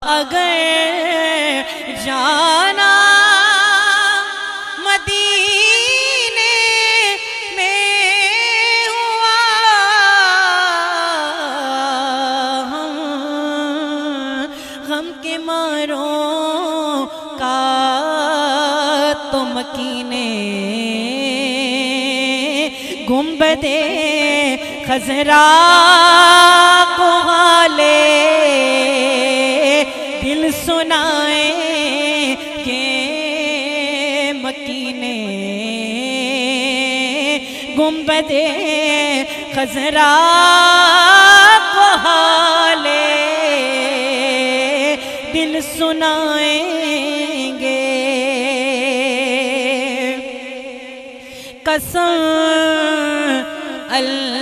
अगर जाना मदीने में हुआ हम के मारों का तो मकीने गुंबदे खजरा को हाले दिल सुनाए के मकीने गुंबदे खजरा को हाले दिल सुनाएंगे। कसम अल्लाह